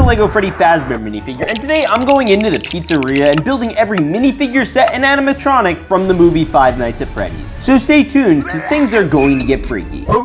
a LEGO Freddy Fazbear minifigure, and today I'm going into the pizzeria and building every minifigure set and animatronic from the movie Five Nights at Freddy's. So stay tuned, because things are going to get freaky. Now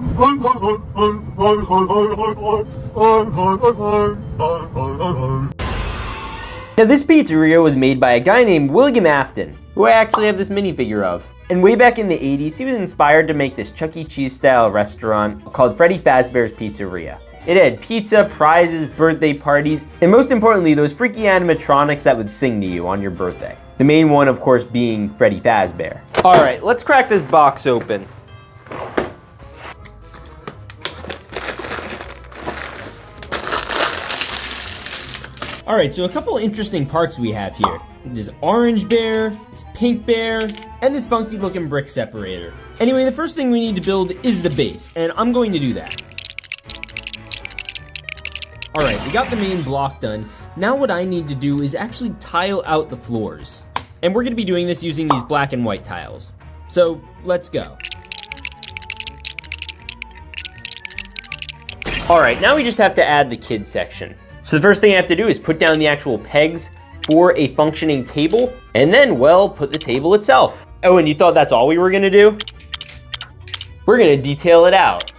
this pizzeria was made by a guy named William Afton, who I actually have this minifigure of. And way back in the 80s, he was inspired to make this Chuck E. Cheese style restaurant called Freddy Fazbear's Pizzeria. It had pizza, prizes, birthday parties, and most importantly, those freaky animatronics that would sing to you on your birthday. The main one, of course, being Freddy Fazbear. All right, let's crack this box open. All right, so a couple interesting parts we have here. This orange bear, this pink bear, and this funky looking brick separator. Anyway, the first thing we need to build is the base, and I'm going to do that. All right, we got the main block done. Now what I need to do is actually tile out the floors. And we're gonna be doing this using these black and white tiles. So let's go. All right, now we just have to add the kids section. So the first thing I have to do is put down the actual pegs for a functioning table, and then, well, put the table itself. Oh, and you thought that's all we were gonna do? We're gonna detail it out.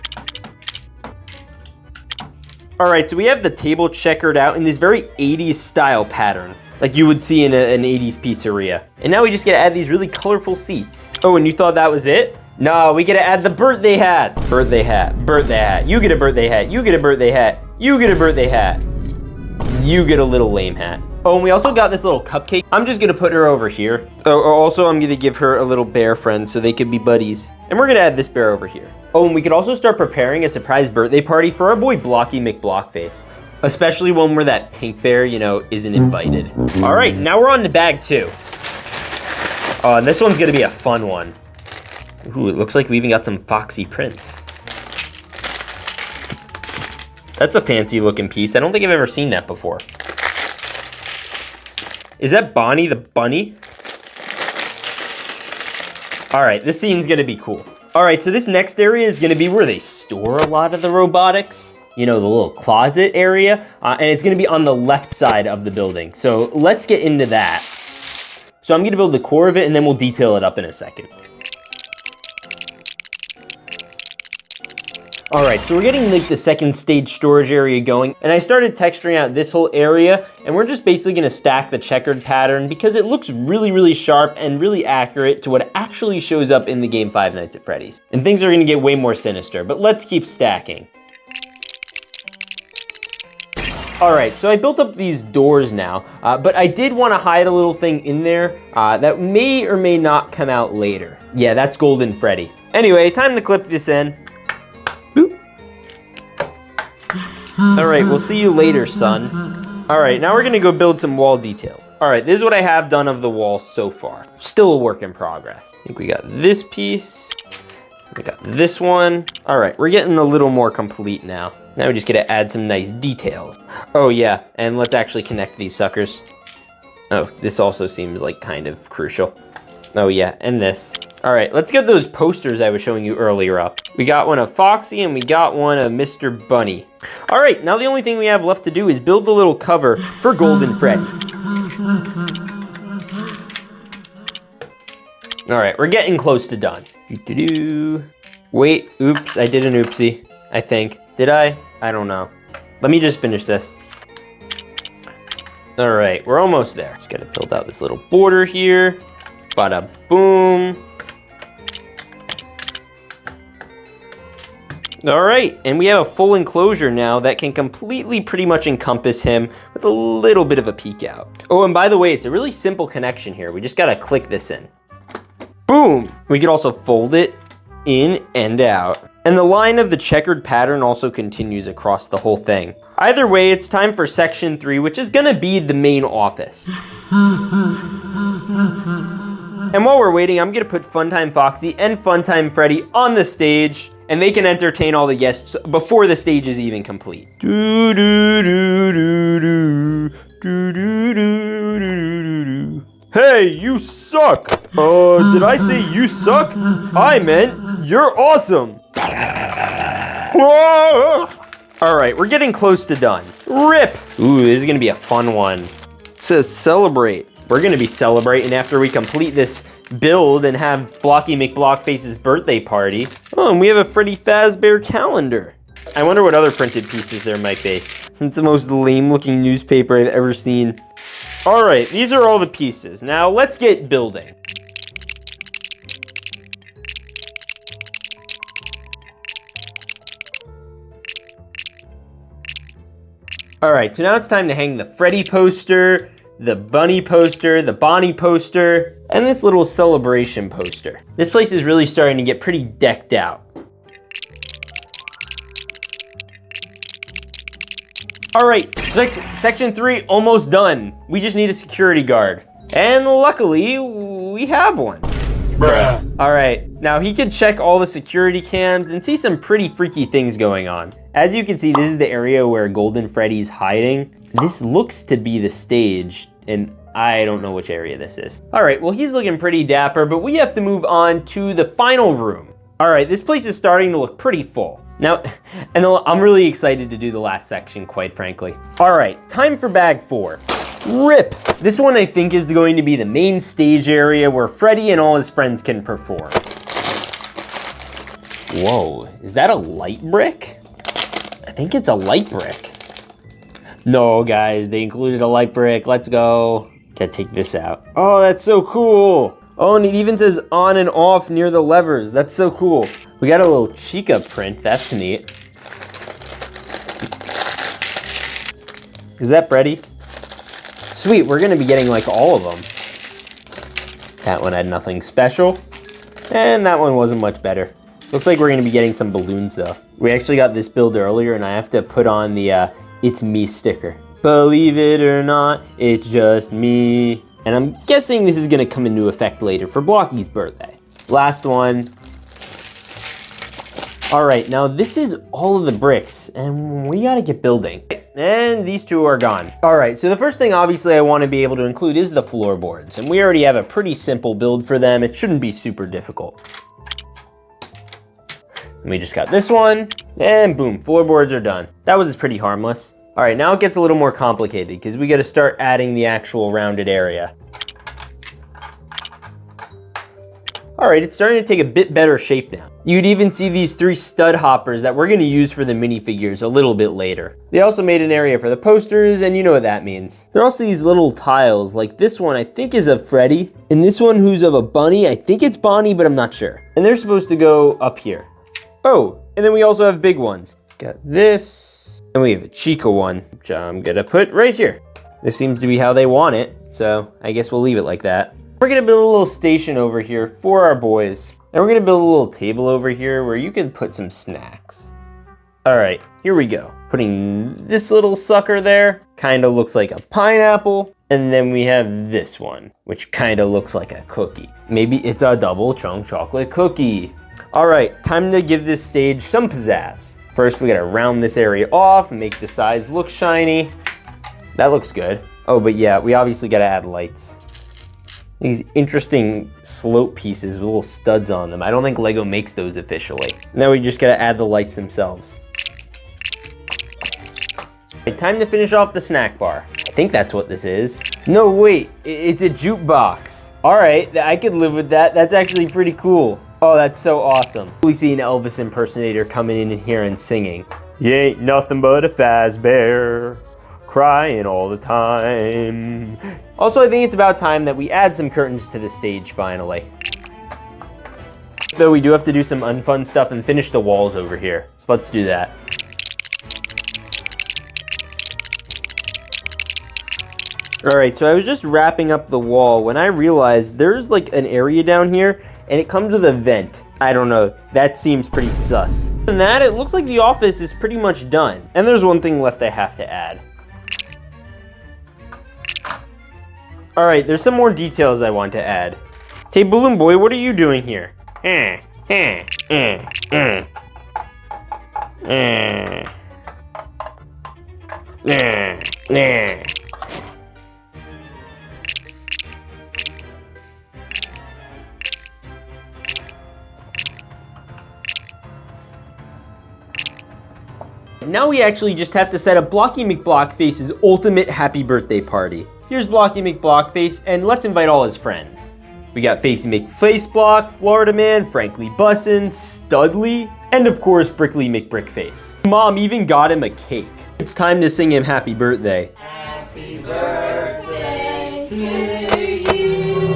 All right, so we have the table checkered out in this very 80s style pattern, like you would see in an 80s pizzeria. And now we just gotta add these really colorful seats. Oh, and you thought that was it? No, we gotta add the birthday hat. Birthday hat, birthday hat. You get a birthday hat, you get a birthday hat, you get a birthday hat. You get a little lame hat. Oh, and we also got this little cupcake. I'm just gonna put her over here. Oh, also I'm gonna give her a little bear friend so they could be buddies. And we're gonna add this bear over here. Oh, and we could also start preparing a surprise birthday party for our boy Blocky McBlockface. Especially one where that pink bear, you know, isn't invited. All right, now we're on to bag 2. Oh, and this one's gonna be a fun one. Ooh, it looks like we even got some foxy prints. That's a fancy looking piece. I don't think I've ever seen that before. Is that Bonnie the bunny? All right, this scene's gonna be cool. All right, so this next area is gonna be where they store a lot of the robotics. You know, the little closet area. And it's gonna be on the left side of the building. So let's get into that. So I'm gonna build the core of it and then we'll detail it up in a second. All right, so we're getting like the second stage storage area going, and I started texturing out this whole area, and we're just basically gonna stack the checkered pattern because it looks really, really sharp and really accurate to what actually shows up in the game Five Nights at Freddy's. And things are gonna get way more sinister, but let's keep stacking. All right, so I built up these doors now, but I did wanna hide a little thing in there that may or may not come out later. Yeah, that's Golden Freddy. Anyway, time to clip this in. Boop. All right, we'll see you later, son. All right, now we're gonna go build some wall detail. All right, this is what I have done of the wall so far. Still a work in progress. I think we got this piece. We got this one. All right, we're getting a little more complete now. Now we just gotta add some nice details. Oh yeah, and let's actually connect these suckers. Oh, this also seems like kind of crucial. Oh yeah, and this. All right, let's get those posters I was showing you earlier up. We got one of Foxy and we got one of Mr. Bunny. All right, now the only thing we have left to do is build the little cover for Golden Freddy. All right, we're getting close to done. Wait, oops, I did an oopsie, I think. Did I? I don't know. Let me just finish this. All right, we're almost there. Just gotta build out this little border here. Bada boom. All right, and we have a full enclosure now that can completely pretty much encompass him with a little bit of a peek out. Oh, and by the way, it's a really simple connection here. We just gotta click this in. Boom! We could also fold it in and out. And the line of the checkered pattern also continues across the whole thing. Either way, it's time for section 3, which is gonna be the main office. And while we're waiting, I'm gonna put Funtime Foxy and Funtime Freddy on the stage, and they can entertain all the guests before the stage is even complete. Hey, you suck! Did I say you suck? I meant you're awesome! All right, we're getting close to done. Rip! Ooh, this is gonna be a fun one. It says celebrate. We're gonna be celebrating after we complete this build and have Blocky McBlockface's birthday party. Oh, and we have a Freddy Fazbear calendar. I wonder what other printed pieces there might be. It's the most lame looking newspaper I've ever seen. All right, these are all the pieces. Now let's get building. All right, so now it's time to hang the Freddy poster, the Bunny poster, the Bonnie poster, and this little celebration poster. This place is really starting to get pretty decked out. All right, section 3 almost done. We just need a security guard. And luckily, we have one. Bruh. All right, now he can check all the security cams and see some pretty freaky things going on. As you can see, this is the area where Golden Freddy's hiding. This looks to be the stage, and I don't know which area this is. All right, well, he's looking pretty dapper, but we have to move on to the final room. All right, this place is starting to look pretty full. Now, and I'm really excited to do the last section, quite frankly. All right, time for bag 4. Rip! This one I think is going to be the main stage area where Freddy and all his friends can perform. Whoa, is that a light brick? I think it's a light brick. No, guys, they included a light brick. Let's go. Gotta take this out. Oh, that's so cool. Oh, and it even says on and off near the levers. That's so cool. We got a little Chica print. That's neat. Is that Freddy? Sweet, we're gonna be getting like all of them. That one had nothing special. And that one wasn't much better. Looks like we're gonna be getting some balloons though. We actually got this build earlier and I have to put on the It's Me sticker. Believe it or not, it's just me. And I'm guessing this is gonna come into effect later for Blocky's birthday. Last one. All right, now this is all of the bricks and we gotta get building. And these two are gone. All right, so the first thing obviously I wanna be able to include is the floorboards. And we already have a pretty simple build for them. It shouldn't be super difficult. And we just got this one and boom, floorboards are done. That was pretty harmless. All right, now it gets a little more complicated because we gotta start adding the actual rounded area. All right, it's starting to take a bit better shape now. You'd even see these 3 stud hoppers that we're gonna use for the minifigures a little bit later. They also made an area for the posters, and you know what that means. There are also these little tiles, like this one I think is of Freddy, and this one who's of a bunny, I think it's Bonnie, but I'm not sure. And they're supposed to go up here. Oh, and then we also have big ones. Got this, and we have a Chica one, which I'm gonna put right here. This seems to be how they want it, so I guess we'll leave it like that. We're gonna build a little station over here for our boys. And we're gonna build a little table over here where you can put some snacks. All right, here we go. Putting this little sucker there, kinda looks like a pineapple. And then we have this one, which kinda looks like a cookie. Maybe it's a double chunk chocolate cookie. All right, time to give this stage some pizzazz. First, we gotta round this area off, make the sides look shiny. That looks good. Oh, but yeah, we obviously gotta add lights. These interesting slope pieces with little studs on them. I don't think Lego makes those officially. Now we just gotta add the lights themselves. Right, time to finish off the snack bar. I think that's what this is. No, wait, it's a jukebox. All right, I could live with that. That's actually pretty cool. Oh, that's so awesome. We see an Elvis impersonator coming in here and singing. You ain't nothing but a Fazbear, crying all the time. Also, I think it's about time that we add some curtains to the stage finally. Though we do have to do some unfun stuff and finish the walls over here. So let's do that. All right, so I was just wrapping up the wall when I realized there's like an area down here and it comes with a vent. I don't know, that seems pretty sus. Other than that, it looks like the office is pretty much done. And there's one thing left I have to add. All right, there's some more details I want to add. Hey, Balloon Boy, what are you doing here? now we actually just have to set up Blocky McBlockface's ultimate happy birthday party. Here's Blocky McBlockface, and let's invite all his friends. We got Facey McFaceblock, Florida Man, Frankly Bussin', Studley, and of course Brickly McBrickface. Mom even got him a cake. It's time to sing him happy birthday. Happy birthday to you.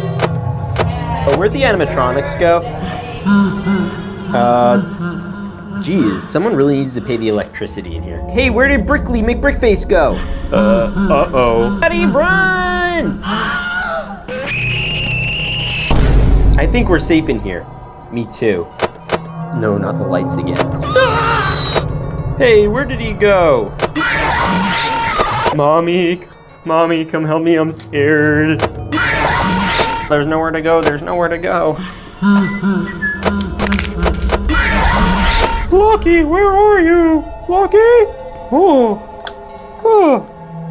Oh, where'd the animatronics go? Geez, someone really needs to pay the electricity in here. Hey, where did Brickly McBrickface go? Uh-oh. Daddy, run! I think we're safe in here. Me too. No, not the lights again. Hey, where did he go? Mommy, come help me, I'm scared. There's nowhere to go, there's nowhere to go. Blocky, where are you? Blocky? Oh,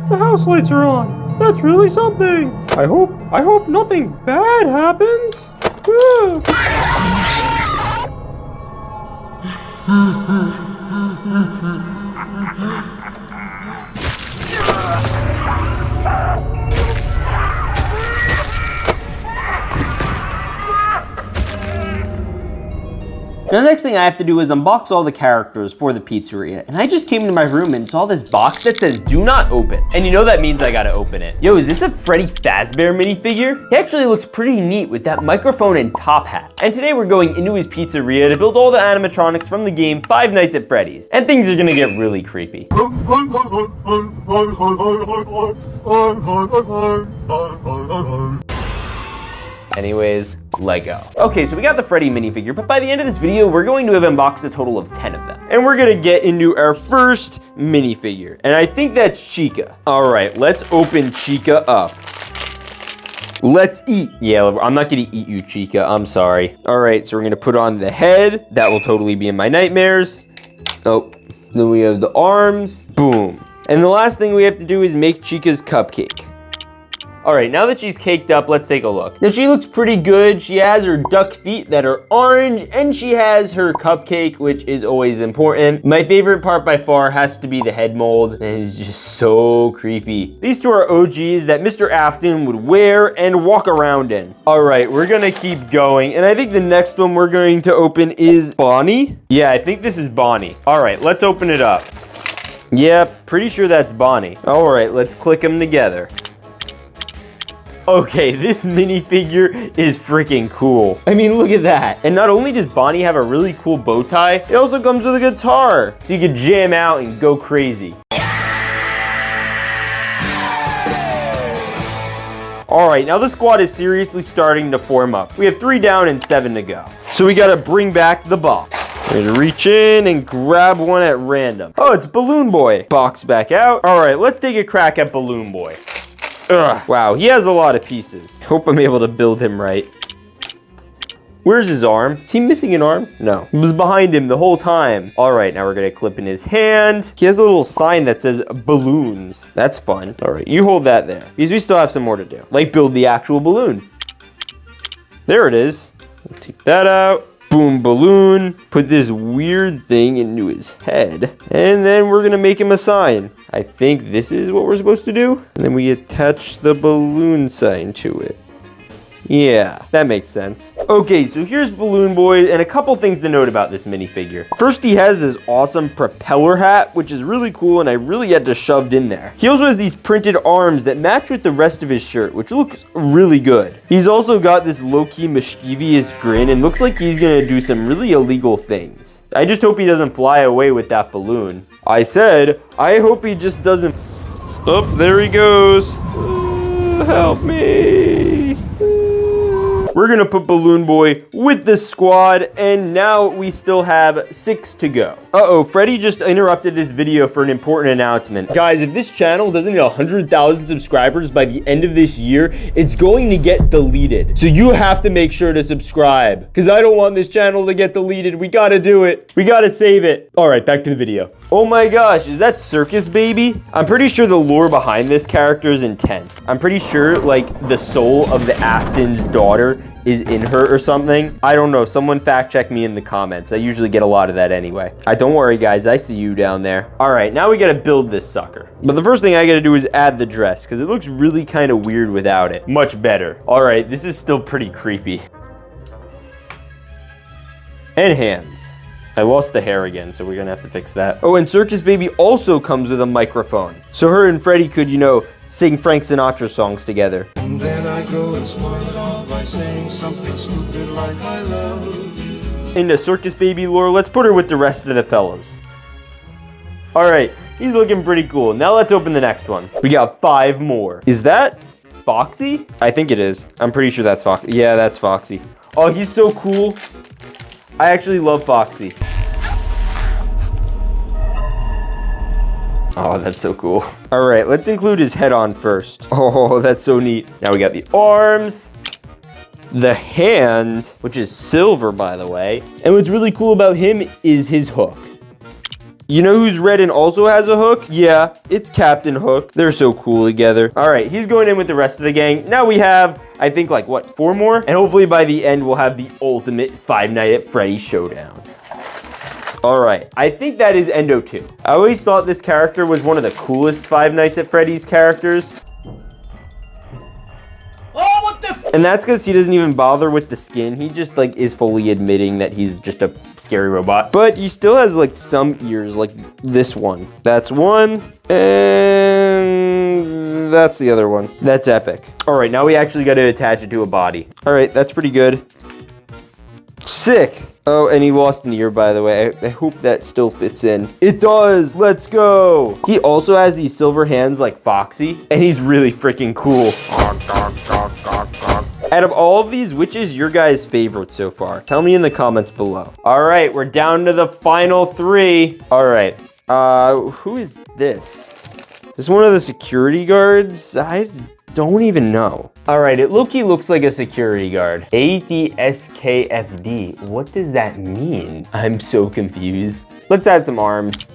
the house lights are on. That's really something. I hope nothing bad happens. Now, the next thing I have to do is unbox all the characters for the pizzeria. And I just came into my room and saw this box that says do not open. And you know that means I gotta open it. Yo, is this a Freddy Fazbear minifigure? He actually looks pretty neat with that microphone and top hat. And today we're going into his pizzeria to build all the animatronics from the game Five Nights at Freddy's. And things are gonna get really creepy. Anyways, Lego. Okay, so we got the Freddy minifigure, but by the end of this video, we're going to have unboxed a total of 10 of them. And we're gonna get into our first minifigure, and I think that's Chica. All right, let's open Chica up. Let's eat. Yeah, I'm not gonna eat you, Chica, I'm sorry. All right, so we're gonna put on the head. That will totally be in my nightmares. Oh, then we have the arms, boom. And the last thing we have to do is make Chica's cupcake. All right, now that she's caked up, let's take a look. Now she looks pretty good. She has her duck feet that are orange, and she has her cupcake, which is always important. My favorite part by far has to be the head mold, and it's just so creepy. These two are OGs that Mr. Afton would wear and walk around in. All right, we're gonna keep going, and I think the next one we're going to open is Bonnie. Yeah, I think this is Bonnie. All right, let's open it up. Yep, pretty sure that's Bonnie. All right, let's click them together. Okay, this minifigure is freaking cool. I mean, look at that. And not only does Bonnie have a really cool bow tie, it also comes with a guitar, so you can jam out and go crazy. All right, now the squad is seriously starting to form up. We have 3 down and 7 to go. So we gotta bring back the box. We're gonna reach in and grab one at random. Oh, it's Balloon Boy. Box back out. All right, let's take a crack at Balloon Boy. Ugh, wow, he has a lot of pieces. Hope I'm able to build him right. Where's his arm? Is he missing an arm? No, it was behind him the whole time. All right, now we're gonna clip in his hand. He has a little sign that says balloons. That's fun. All right, you hold that there, because we still have some more to do. Like build the actual balloon. There it is. We'll take that out. Boom, balloon. Put this weird thing into his head. And then we're gonna make him a sign. I think this is what we're supposed to do. And then we attach the balloon sign to it. Yeah, that makes sense. Okay, so here's Balloon Boy, and a couple things to note about this minifigure. First, he has this awesome propeller hat, which is really cool, and I really had to shove in there. He also has these printed arms that match with the rest of his shirt, which looks really good. He's also got this low-key mischievous grin, and looks like he's gonna do some really illegal things. I just hope he doesn't fly away with that balloon. I said, I hope he just doesn't... Oh, there he goes. Help me. We're gonna put Balloon Boy with the squad, and now we still have 6 to go. Uh-oh, Freddy just interrupted this video for an important announcement. Guys, if this channel doesn't hit 100,000 subscribers by the end of this year, it's going to get deleted. So you have to make sure to subscribe, because I don't want this channel to get deleted. We gotta do it. We gotta save it. All right, back to the video. Oh my gosh, is that Circus Baby? I'm pretty sure the lore behind this character is intense. I'm pretty sure, like, the soul of the Afton's daughter is in her or something. I don't know. Someone fact check me in the comments. I usually get a lot of that anyway. Don't worry, guys. I see you down there. All right, now we got to build this sucker. But the first thing I got to do is add the dress because it looks really kind of weird without it. Much better. All right, this is still pretty creepy. And hands. I lost the hair again, so we're gonna have to fix that. Oh, and Circus Baby also comes with a microphone. So her and Freddy could, you know, sing Frank Sinatra songs together. And then I go and smile it all by saying something stupid like I love. Into Circus Baby lore, let's put her with the rest of the fellas. All right, he's looking pretty cool. Now let's open the next one. We got 5 more. Is that Foxy? I think it is. I'm pretty sure that's Foxy. Yeah, that's Foxy. Oh, he's so cool. I actually love Foxy. Oh, that's so cool. All right, let's include his head on first. Oh, that's so neat. Now we got the arms, the hand, which is silver, by the way. And what's really cool about him is his hook. You know who's red and also has a hook? Yeah, it's Captain Hook. They're so cool together. All right, he's going in with the rest of the gang. Now we have, I think, like, what, 4 more? And hopefully by the end, we'll have the ultimate Five Nights at Freddy's showdown. All right, I think that is Endo 2. I always thought this character was one of the coolest Five Nights at Freddy's characters. Oh, what the f— And that's because he doesn't even bother with the skin. He just, like, is fully admitting that he's just a scary robot. But he still has, like, some ears, like this one. That's one, and that's the other one. That's epic. All right, now we actually got to attach it to a body. All right, that's pretty good. Sick. Oh, and he lost an ear, by the way. I hope that still fits in. It does. Let's go. He also has these silver hands like Foxy, and he's really freaking cool. Out of all of these, which is your guys' favorite so far? Tell me in the comments below. All right, we're down to the final 3. All right. Who is this? Is this one of the security guards? I don't even know. All right, it looks like a security guard. ADSKFD. What does that mean? I'm so confused. Let's add some arms.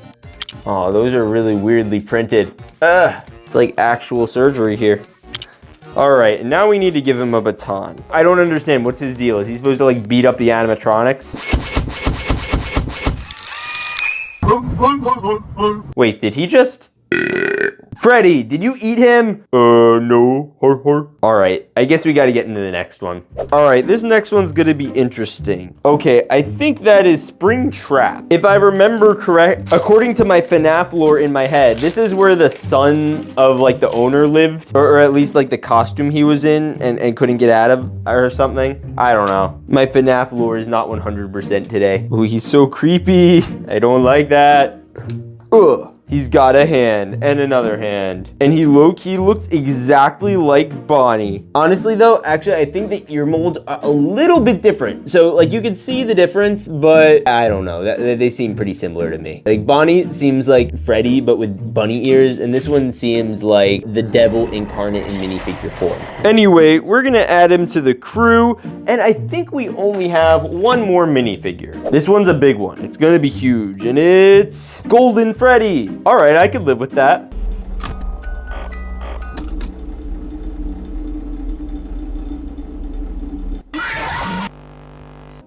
Oh, those are really weirdly printed. Ugh, it's like actual surgery here. All right, and now we need to give him a baton. I don't understand. What's his deal? Is he supposed to like beat up the animatronics? Wait, did he just? Freddy, did you eat him? No. All right, I guess we got to get into the next one. All right, this next one's going to be interesting. Okay, I think that is Springtrap. If I remember correct, according to my FNAF lore in my head, this is where the son of like the owner lived, or at least like the costume he was in and couldn't get out of or something. I don't know. My FNAF lore is not 100% today. Ooh, he's so creepy. I don't like that. Ugh. He's got a hand and another hand. And he low-key looks exactly like Bonnie. Honestly though, actually I think the ear molds are a little bit different. So like you can see the difference, but I don't know. They seem pretty similar to me. Like Bonnie seems like Freddy, but with bunny ears. And this one seems like the devil incarnate in minifigure form. Anyway, we're gonna add him to the crew. And I think we only have one more minifigure. This one's a big one. It's gonna be huge. And it's Golden Freddy. All right, I could live with that.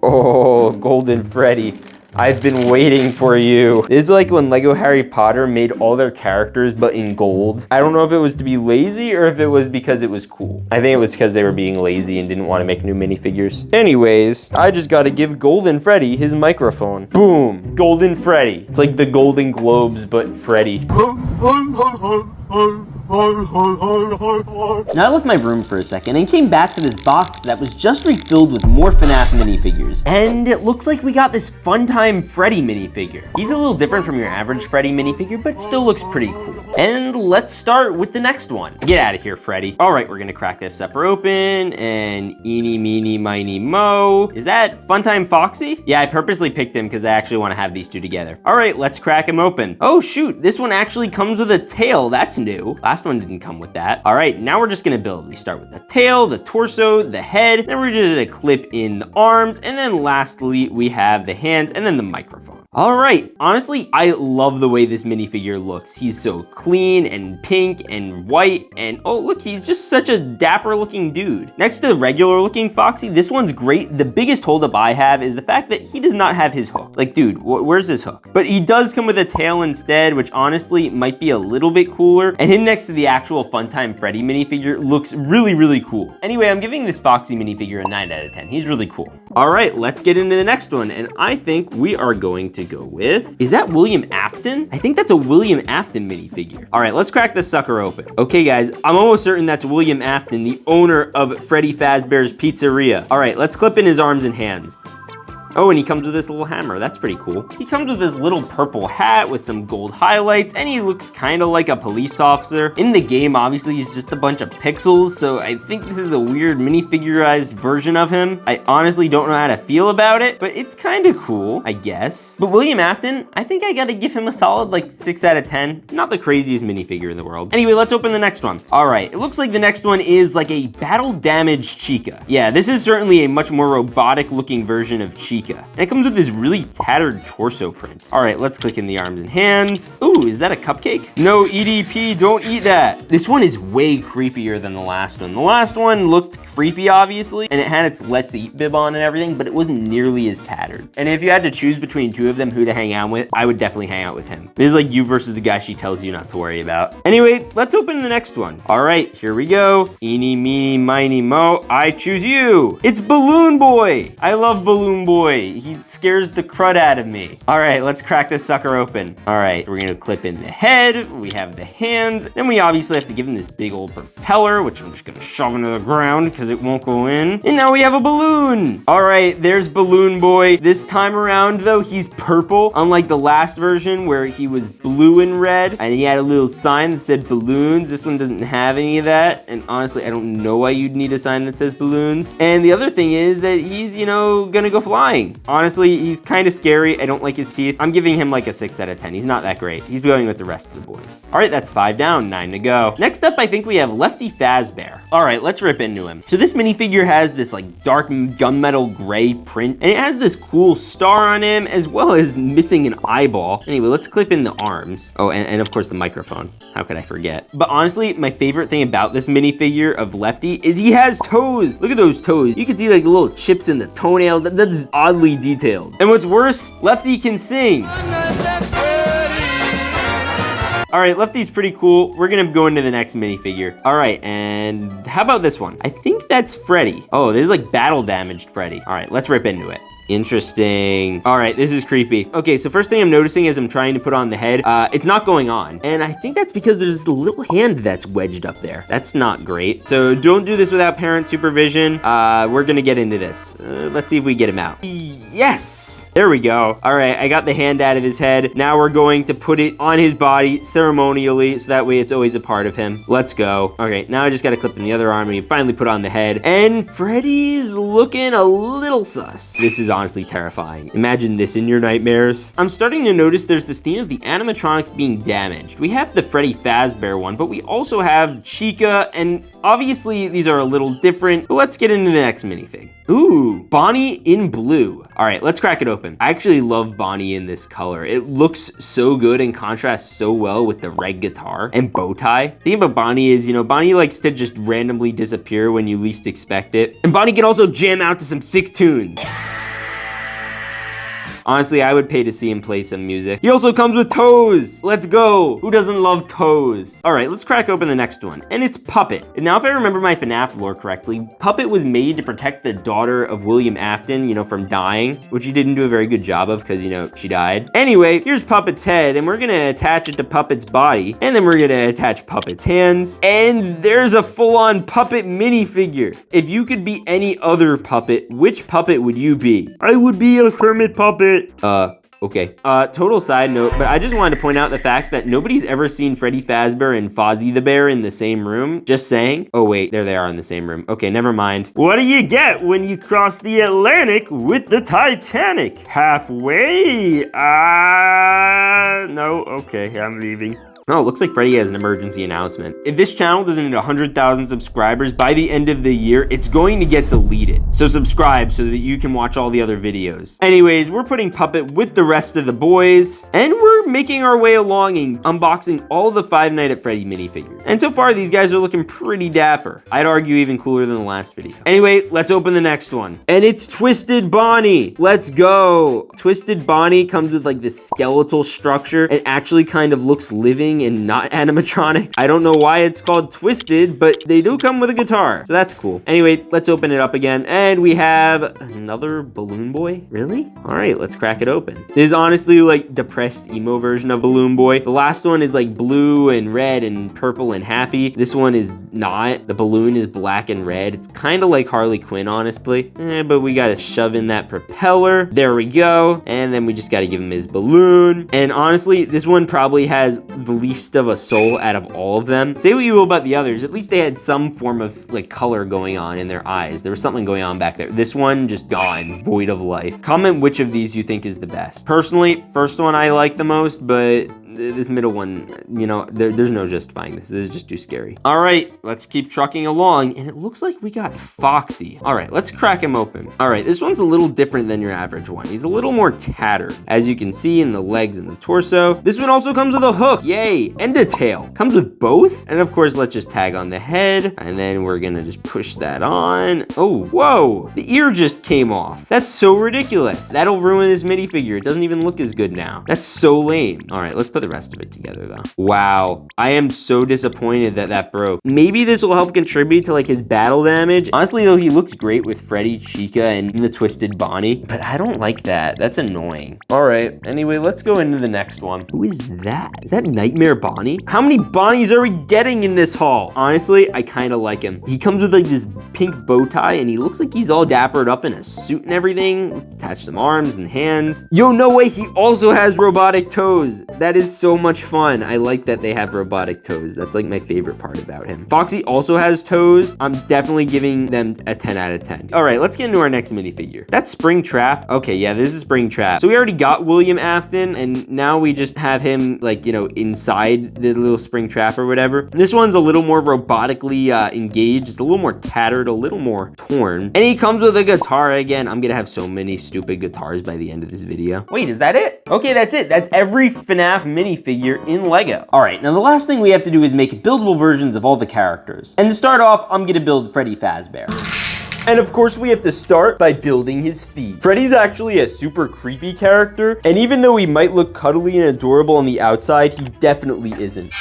Oh, Golden Freddy. I've been waiting for you. This is like when Lego Harry Potter made all their characters but in gold. I don't know if it was to be lazy or if it was because it was cool. I think it was because they were being lazy and didn't want to make new minifigures. Anyways, I just got to give Golden Freddy his microphone. Boom, Golden Freddy. It's like the Golden Globes but Freddy. Now I left my room for a second and came back to this box that was just refilled with more FNAF minifigures. And it looks like we got this Fun Time Freddy minifigure. He's a little different from your average Freddy minifigure, but still looks pretty cool. And let's start with the next one. Get out of here, Freddy. All right, we're gonna crack this sucker open and eeny, meeny, miny, mo. Is that Fun Time Foxy? Yeah, I purposely picked him because I actually want to have these two together. All right, let's crack him open. Oh shoot, this one actually comes with a tail. That's new. Last one didn't come with that. All right, now we're just gonna build. We start with the tail, the torso, the head, then we're just gonna clip in the arms, and then lastly, we have the hands and then the microphone. All right, honestly, I love the way this minifigure looks. He's so clean and pink and white, and oh look, he's just such a dapper looking dude. Next to the regular looking Foxy, this one's great. The biggest holdup I have is the fact that he does not have his hook. Like, dude, where's his hook? But he does come with a tail instead, which honestly might be a little bit cooler. And him next to the actual Funtime Freddy minifigure looks really, really cool. Anyway, I'm giving this Foxy minifigure a 9 out of 10. He's really cool. All right, let's get into the next one. And I think we are going to go with, is that William Afton? I think that's a William Afton minifigure. All right, let's crack this sucker open. Okay, guys, I'm almost certain that's William Afton, the owner of Freddy Fazbear's Pizzeria. All right, let's clip in his arms and hands. Oh, and he comes with this little hammer. That's pretty cool. He comes with this little purple hat with some gold highlights, and he looks kind of like a police officer. In the game, obviously, he's just a bunch of pixels, so I think this is a weird minifigurized version of him. I honestly don't know how to feel about it, but it's kind of cool, I guess. But William Afton, I think I gotta give him a solid, like, 6 out of 10. Not the craziest minifigure in the world. Anyway, let's open the next one. All right, it looks like the next one is like a battle-damaged Chica. Yeah, this is certainly a much more robotic-looking version of Chica. And it comes with this really tattered torso print. All right, let's click in the arms and hands. Ooh, is that a cupcake? No, EDP, don't eat that. This one is way creepier than the last one. The last one looked creepy, obviously, and it had its Let's Eat bib on and everything, but it wasn't nearly as tattered. And if you had to choose between two of them who to hang out with, I would definitely hang out with him. This is like you versus the guy she tells you not to worry about. Anyway, let's open the next one. All right, here we go. Eeny, meeny, miny, mo, I choose you. It's Balloon Boy. I love Balloon Boy. He scares the crud out of me. All right, let's crack this sucker open. All right, we're gonna clip in the head. We have the hands. Then we obviously have to give him this big old propeller, which I'm just gonna shove into the ground because it won't go in. And now we have a balloon. All right, there's Balloon Boy. This time around though, he's purple, unlike the last version where he was blue and red, and he had a little sign that said balloons. This one doesn't have any of that. And honestly, I don't know why you'd need a sign that says balloons. And the other thing is that he's, you know, gonna go flying. Honestly, he's kind of scary. I don't like his teeth. I'm giving him like a 6 out of 10. He's not that great. He's going with the rest of the boys. All right, that's 5 down, 9 to go. Next up, I think we have Lefty Fazbear. All right, let's rip into him. So this minifigure has this like dark gunmetal gray print, and it has this cool star on him as well as missing an eyeball. Anyway, let's clip in the arms. Oh, and of course the microphone. How could I forget? But honestly, my favorite thing about this minifigure of Lefty is he has toes. Look at those toes. You can see like little chips in the toenails. That's oddly detailed. And what's worse, Lefty can sing. All right, Lefty's pretty cool. We're gonna go into the next minifigure. All right, and how about this one? I think that's Freddy. Oh, this is like battle damaged Freddy. All right, let's rip into it. Interesting. All right, this is creepy. Okay, so first thing I'm noticing as I'm trying to put on the head, it's not going on. And I think that's because there's this little hand that's wedged up there. That's not great. So don't do this without parent supervision. We're gonna get into this. Let's see if we get him out. Yes! There we go. All right, I got the hand out of his head. Now we're going to put it on his body ceremonially, so that way it's always a part of him. Let's go. Okay, now I just gotta clip in the other arm and you finally put on the head. And Freddy's looking a little sus. This is honestly terrifying. Imagine this in your nightmares. I'm starting to notice there's this theme of the animatronics being damaged. We have the Freddy Fazbear one, but we also have Chica, and obviously these are a little different, but let's get into the next minifig. Ooh, Bonnie in blue. All right, let's crack it open. I actually love Bonnie in this color. It looks so good and contrasts so well with the red guitar and bow tie. The thing about Bonnie is, you know, Bonnie likes to just randomly disappear when you least expect it. And Bonnie can also jam out to some sick tunes. Honestly, I would pay to see him play some music. He also comes with toes. Let's go. Who doesn't love toes? All right, let's crack open the next one. And it's Puppet. And now, if I remember my FNAF lore correctly, Puppet was made to protect the daughter of William Afton, you know, from dying, which he didn't do a very good job of because, you know, she died. Anyway, here's Puppet's head, and we're gonna attach it to Puppet's body. And then we're gonna attach Puppet's hands. And there's a full-on Puppet minifigure. If you could be any other puppet, which puppet would you be? I would be a Kermit puppet. Okay. Total side note, but I just wanted to point out the fact that nobody's ever seen Freddy Fazbear and Fozzie the Bear in the same room. Just saying. Oh wait, there they are in the same room. Okay, never mind. What do you get when you cross the Atlantic with the Titanic? Halfway? No, okay, I'm leaving. Oh, it looks like Freddy has an emergency announcement. If this channel doesn't hit 100,000 subscribers by the end of the year, it's going to get deleted. So subscribe so that you can watch all the other videos. Anyways, we're putting Puppet with the rest of the boys, and we're making our way along and unboxing all the Five Nights at Freddy minifigures. And so far, these guys are looking pretty dapper. I'd argue even cooler than the last video. Anyway, let's open the next one. And it's Twisted Bonnie. Let's go. Twisted Bonnie comes with like this skeletal structure. It actually kind of looks living and not animatronic. I don't know why it's called Twisted, but they do come with a guitar, so that's cool. Anyway, let's open it up again, and we have another Balloon Boy. Really? All right, let's crack it open. This is honestly like depressed emo version of Balloon Boy. The last one is like blue and red and purple and happy. This one is not. The balloon is black and red. It's kind of like Harley Quinn, honestly. But we gotta shove in that propeller. There we go. And then we just gotta give him his balloon. And honestly, this one probably has the least of a soul out of all of them. Say what you will about the others, at least they had some form of like color going on in their eyes. There was something going on back there. This one just gone, void of life. Comment which of these you think is the best. Personally, first one I like the most, but this middle one, you know, there's no justifying this. This is just too scary. All right, let's keep trucking along, and it looks like we got Foxy. All right, let's crack him open. All right, this one's a little different than your average one. He's a little more tattered, as you can see in the legs and the torso. This one also comes with a hook, yay, and a tail. Comes with both, and of course, let's just tag on the head, and then we're gonna just push that on. Oh, whoa, the ear just came off. That's so ridiculous. That'll ruin this minifigure. It doesn't even look as good now. That's so lame. All right, let's put the rest of it together though. Wow, I am so disappointed that broke. Maybe this will help contribute to like his battle damage. Honestly though, he looks great with Freddy, Chica, and the Twisted Bonnie, but I don't like that. That's annoying. All right, anyway, let's go into the next one. Who is that? Is that Nightmare Bonnie? How many Bonnies are we getting in this haul? Honestly, I kind of like him. He comes with like this pink bow tie, and he looks like he's all dappered up in a suit and everything. Let's attach some arms and hands. Yo, no way, he also has robotic toes. That is so much fun. I like that they have robotic toes. That's like my favorite part about him. Foxy also has toes. I'm definitely giving them a 10 out of 10. All right, let's get into our next minifigure. That's Springtrap. Okay, yeah, this is Springtrap. So we already got William Afton, and now we just have him like, you know, inside the little Springtrap or whatever. And this one's a little more robotically engaged. It's a little more tattered, a little more torn. And he comes with a guitar again. I'm gonna have so many stupid guitars by the end of this video. Wait, is that it? Okay, that's it. That's every FNAF minifigure in Lego. All right, now the last thing we have to do is make buildable versions of all the characters. And to start off, I'm gonna build Freddy Fazbear. And of course, we have to start by building his feet. Freddy's actually a super creepy character, and even though he might look cuddly and adorable on the outside, he definitely isn't.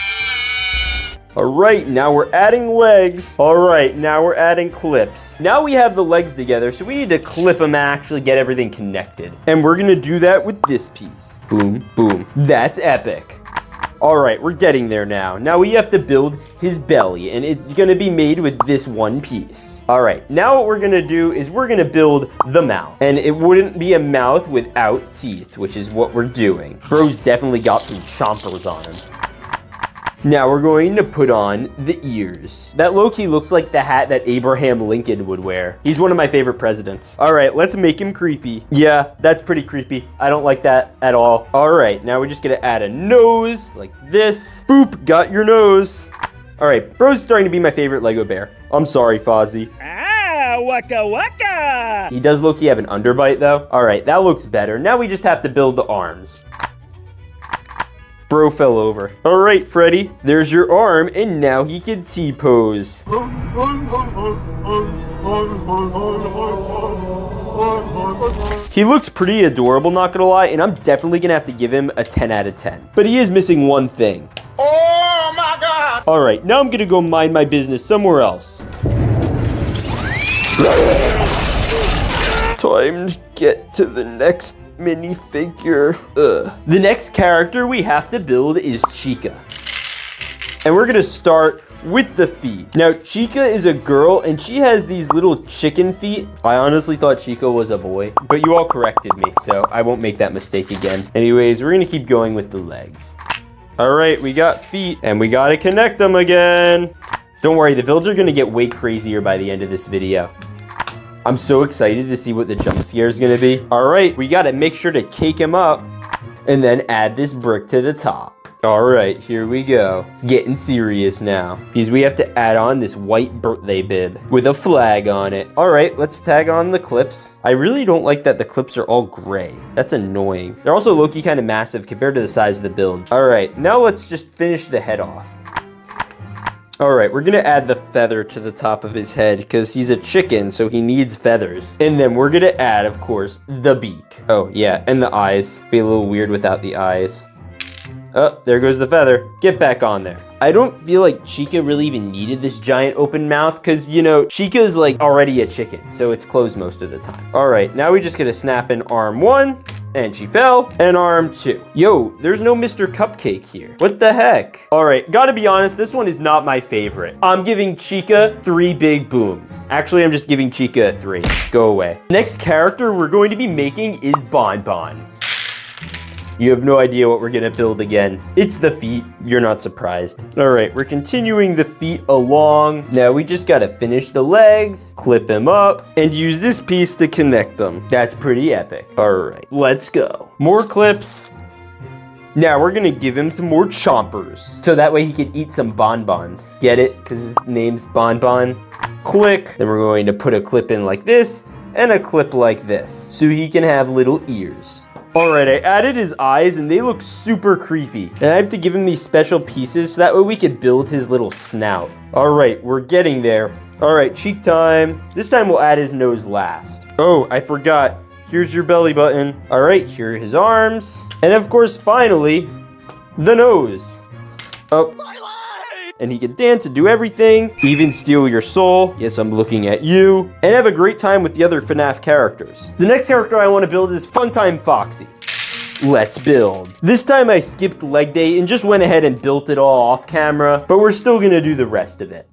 All right, now we're adding legs. All right, now we're adding clips. Now we have the legs together, so we need to clip them and actually get everything connected. And we're gonna do that with this piece. Boom, boom. That's epic. All right, we're getting there now. Now we have to build his belly, and it's gonna be made with this one piece. All right, now what we're gonna do is we're gonna build the mouth. And it wouldn't be a mouth without teeth, which is what we're doing. Bro's definitely got some chompers on him. Now we're going to put on the ears. That low-key looks like the hat that Abraham Lincoln would wear. He's one of my favorite presidents. All right, let's make him creepy. Yeah, that's pretty creepy. I don't like that at all. All right, now we're just gonna add a nose like this. Boop, got your nose. All right, Bro's starting to be my favorite Lego bear. I'm sorry, Fozzie. Ah, waka waka! He does low-key have an underbite though. All right, that looks better. Now we just have to build the arms. Bro fell over. All right, Freddy, there's your arm, and now he can T-pose. He looks pretty adorable, not gonna lie, and I'm definitely gonna have to give him a 10 out of 10. But he is missing one thing. Oh my God! All right, now I'm gonna go mind my business somewhere else. Time to get to the next minifigure. The next character we have to build is Chica. And we're gonna start with the feet. Now, Chica is a girl, and she has these little chicken feet. I honestly thought Chica was a boy, but you all corrected me, so I won't make that mistake again. Anyways, we're gonna keep going with the legs. All right, we got feet, and we gotta connect them again. Don't worry, the villagers are gonna get way crazier by the end of this video. I'm so excited to see what the jump scare is gonna be. All right, we gotta make sure to cake him up and then add this brick to the top. All right, here we go. It's getting serious now because we have to add on this white birthday bib with a flag on it. All right, let's tag on the clips. I really don't like that the clips are all gray. That's annoying. They're also low-key kind of massive compared to the size of the build. All right, now let's just finish the head off. All right, we're gonna add the feather to the top of his head because he's a chicken, so he needs feathers. And then we're gonna add, of course, the beak. Oh, yeah, and the eyes. Be a little weird without the eyes. Oh, there goes the feather. Get back on there. I don't feel like Chica really even needed this giant open mouth because, you know, Chica's like already a chicken, so it's closed most of the time. All right, now we just gotta snap in arm 1, and she fell, and arm 2. Yo, there's no Mr. Cupcake here. What the heck? All right, gotta be honest, this one is not my favorite. I'm giving Chica 3 big booms. Actually, I'm just giving Chica a 3. Go away. Next character we're going to be making is Bon Bon. You have no idea what we're gonna build again. It's the feet. You're not surprised. All right, we're continuing the feet along. Now we just gotta finish the legs, clip them up, and use this piece to connect them. That's pretty epic. All right, let's go. More clips. Now we're gonna give him some more chompers, so that way he can eat some bonbons. Get it? Because his name's Bon Bon. Click. Then we're going to put a clip in like this, and a clip like this, so he can have little ears. All right, I added his eyes and they look super creepy. And I have to give him these special pieces so that way we could build his little snout. All right, we're getting there. All right, cheek time. This time we'll add his nose last. Oh, I forgot. Here's your belly button. All right, here are his arms. And of course, finally, the nose. Oh. And he can dance and do everything, even steal your soul. Yes, I'm looking at you. And have a great time with the other FNAF characters. The next character I want to build is Funtime Foxy. Let's build. This time I skipped leg day and just went ahead and built it all off camera, but we're still gonna do the rest of it.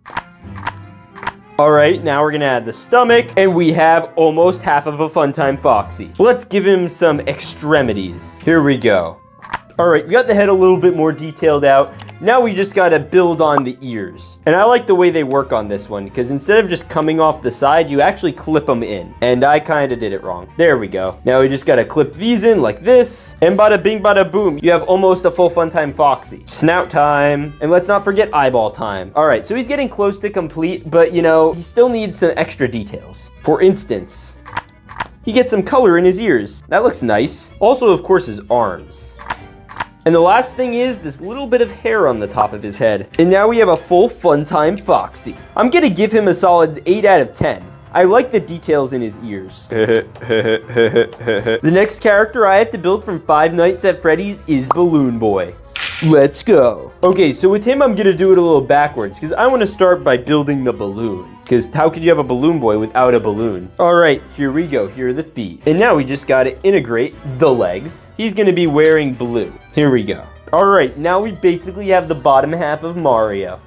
All right, now we're gonna add the stomach, and we have almost half of a Funtime Foxy. Let's give him some extremities. Here we go. All right, we got the head a little bit more detailed out. Now we just gotta build on the ears. And I like the way they work on this one, because instead of just coming off the side, you actually clip them in. And I kinda did it wrong. There we go. Now we just gotta clip these in like this, and bada bing bada boom, you have almost a full Funtime Foxy. Snout time, and let's not forget eyeball time. All right, so he's getting close to complete, but you know, he still needs some extra details. For instance, he gets some color in his ears. That looks nice. Also, of course, his arms. And the last thing is this little bit of hair on the top of his head. And now we have a full Funtime Foxy. I'm gonna give him a solid 8 out of 10. I like the details in his ears. The next character I have to build from Five Nights at Freddy's is Balloon Boy. Let's go. Okay, so with him, I'm gonna do it a little backwards because I wanna start by building the balloon. Because how could you have a balloon boy without a balloon? All right, here we go. Here are the feet. And now we just gotta integrate the legs. He's gonna be wearing blue. Here we go. All right, now we basically have the bottom half of Mario.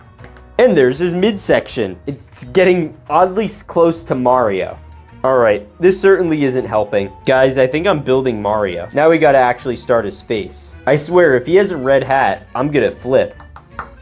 And there's his midsection. It's getting oddly close to Mario. All right, this certainly isn't helping. Guys, I think I'm building Mario. Now we gotta actually start his face. I swear, if he has a red hat, I'm gonna flip.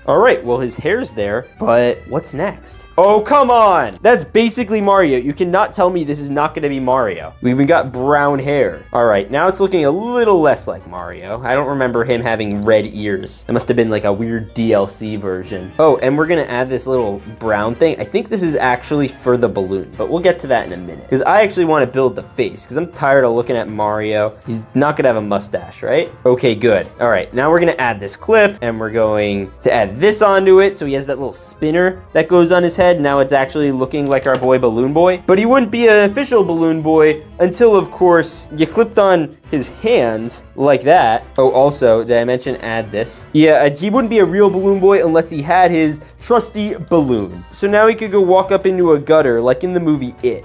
All right, well, his hair's there, but what's next? Oh, come on! That's basically Mario. You cannot tell me this is not gonna be Mario. We even got brown hair. All right, now it's looking a little less like Mario. I don't remember him having red ears. It must have been like a weird DLC version. Oh, and we're gonna add this little brown thing. I think this is actually for the balloon, but we'll get to that in a minute. Because I actually wanna build the face, because I'm tired of looking at Mario. He's not gonna have a mustache, right? Okay, good. All right, now we're gonna add this clip, and we're going to add this onto it, so he has that little spinner that goes on his head. Now it's actually looking like our boy Balloon Boy, but he wouldn't be an official Balloon Boy until, of course, you clipped on his hand like that. Oh, also, did I mention add this? Yeah, he wouldn't be a real Balloon Boy unless he had his trusty balloon. So now he could go walk up into a gutter like in the movie It.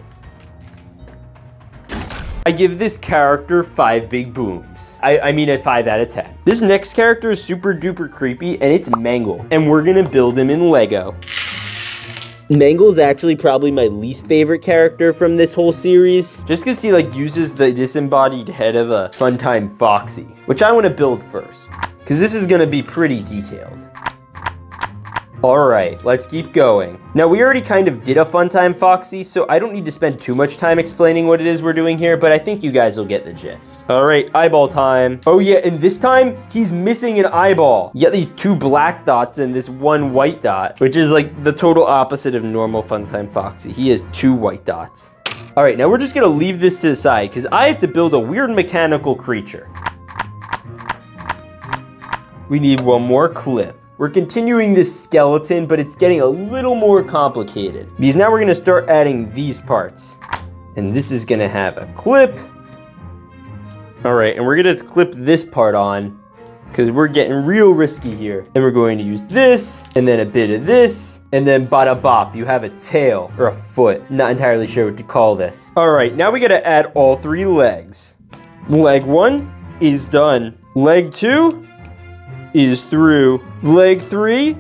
I give this character 5 big booms. I mean a 5 out of 10. This next character is super duper creepy, and it's Mangle. And we're gonna build him in Lego. Mangle's actually probably my least favorite character from this whole series. Just because he like uses the disembodied head of a Funtime Foxy, which I want to build first. Because this is gonna be pretty detailed. All right, let's keep going. Now, we already kind of did a fun time Foxy, so I don't need to spend too much time explaining what it is we're doing here, but I think you guys will get the gist. All right, eyeball time. Oh yeah, and this time, he's missing an eyeball. You got these 2 black dots and this 1 white dot, which is like the total opposite of normal fun time Foxy. He has 2 white dots. All right, now we're just gonna leave this to the side because I have to build a weird mechanical creature. We need 1 more clip. We're continuing this skeleton, but it's getting a little more complicated because now we're gonna start adding these parts. And this is gonna have a clip. All right, and we're gonna clip this part on because we're getting real risky here. And we're going to use this, and then a bit of this, and then bada bop, you have a tail or a foot. Not entirely sure what to call this. All right, now we gotta add all 3 legs. Leg 1 is done. Leg 2 is through. Leg 3,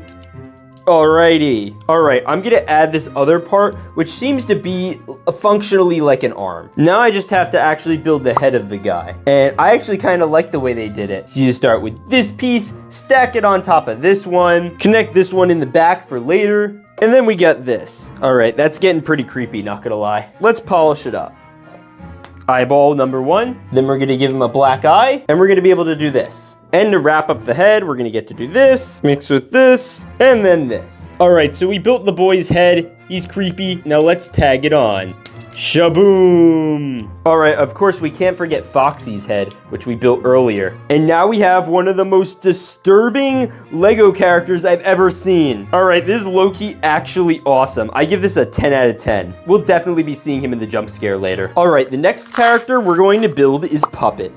alrighty. All right, I'm gonna add this other part, which seems to be functionally like an arm. Now I just have to actually build the head of the guy. And I actually kind of like the way they did it. So you start with this piece, stack it on top of this one, connect this one in the back for later, and then we got this. All right, that's getting pretty creepy, not gonna lie. Let's polish it up. Eyeball number 1, then we're gonna give him a black eye, and we're gonna be able to do this. And to wrap up the head, we're gonna get to do this, mix with this, and then this. All right, so we built the boy's head. He's creepy. Now let's tag it on. Shaboom! All right, of course, we can't forget Foxy's head, which we built earlier. And now we have one of the most disturbing Lego characters I've ever seen. All right, this is low-key actually awesome. I give this a 10 out of 10. We'll definitely be seeing him in the jump scare later. All right, the next character we're going to build is Puppet.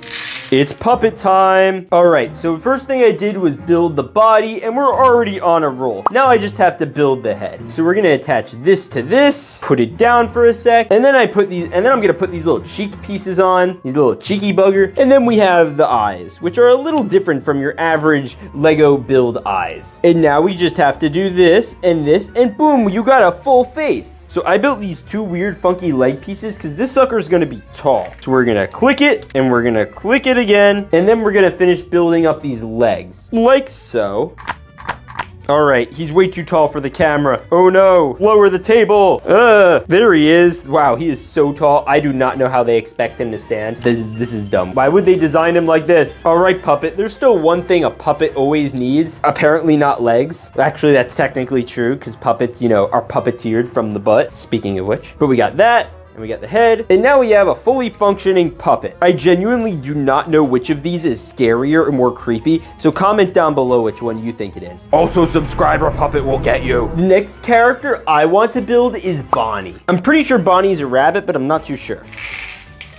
It's puppet time. All right, so first thing I did was build the body, and we're already on a roll. Now I just have to build the head. So we're gonna attach this to this, put it down for a sec, and then I'm gonna put these little cheek pieces on, these little cheeky bugger, and then we have the eyes, which are a little different from your average Lego build eyes. And now we just have to do this, and boom, you got a full face. So I built these 2 weird funky leg pieces because this sucker is gonna be tall. So we're gonna click it, and we're gonna click it again, and then we're gonna finish building up these legs, like so. All right, he's way too tall for the camera. Oh no, lower the table. There he is. Wow, he is so tall. I do not know how they expect him to stand. This is dumb. Why would they design him like this? All right, Puppet, there's still one thing a puppet always needs. Apparently not legs. Actually, that's technically true because puppets, you know, are puppeteered from the butt. Speaking of which, but we got that. And we got the head, and now we have a fully functioning puppet. I genuinely do not know which of these is scarier or more creepy, so comment down below which one you think it is. Also, subscriber puppet will get you. The next character I want to build is Bonnie. I'm pretty sure Bonnie's a rabbit, but I'm not too sure.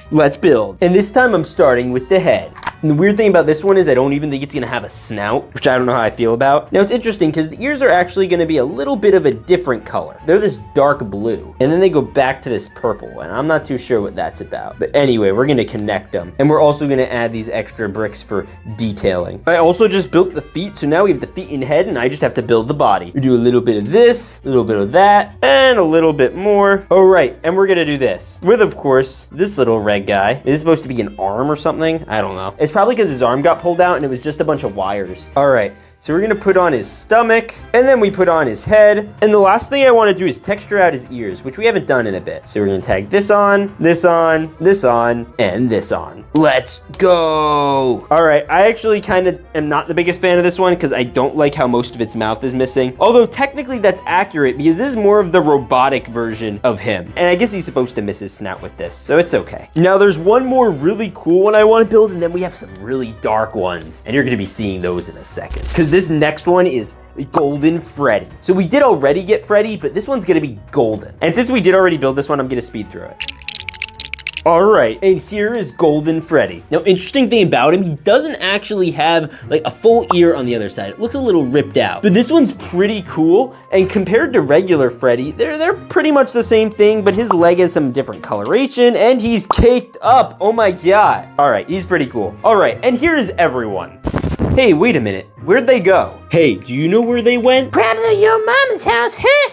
Let's build. And this time I'm starting with the head. And the weird thing about this one is I don't even think it's gonna have a snout, which I don't know how I feel about. Now it's interesting because the ears are actually gonna be a little bit of a different color. They're this dark blue, and then they go back to this purple, and I'm not too sure what that's about. But anyway, we're gonna connect them. And we're also gonna add these extra bricks for detailing. I also just built the feet, so now we have the feet and head, and I just have to build the body. We do a little bit of this, a little bit of that, and a little bit more. Oh right, and we're gonna do this. With, of course, this little red guy. Is this supposed to be an arm or something? I don't know. It's probably because his arm got pulled out and it was just a bunch of wires. All right, so we're gonna put on his stomach, and then we put on his head. And the last thing I wanna do is texture out his ears, which we haven't done in a bit. So we're gonna tag this on, this on, this on, and this on. Let's go. All right, I actually kind of am not the biggest fan of this one because I don't like how most of its mouth is missing. Although technically that's accurate because this is more of the robotic version of him. And I guess he's supposed to miss his snout with this, so it's okay. Now there's one more really cool one I wanna build, and then we have some really dark ones. And you're gonna be seeing those in a second. Because this next one is Golden Freddy. So we did already get Freddy, but this one's gonna be golden. And since we did already build this one, I'm gonna speed through it. All right, and here is Golden Freddy. Now, interesting thing about him, he doesn't actually have like a full ear on the other side. It looks a little ripped out, but this one's pretty cool. And compared to regular Freddy, they're pretty much the same thing, but his leg has some different coloration and he's caked up. Oh my God. All right, he's pretty cool. All right, and here is everyone. Hey, wait a minute. Where'd they go? Hey, do you know where they went? Probably your mama's house, huh?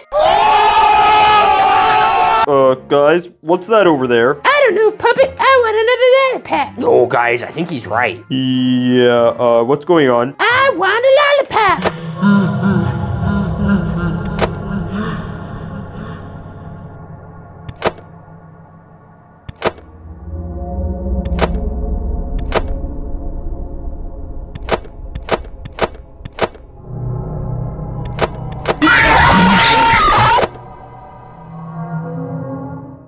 Guys, what's that over there? I don't know, Puppet. I want another lollipop. No, guys, I think he's right. Yeah, what's going on? I want a lollipop.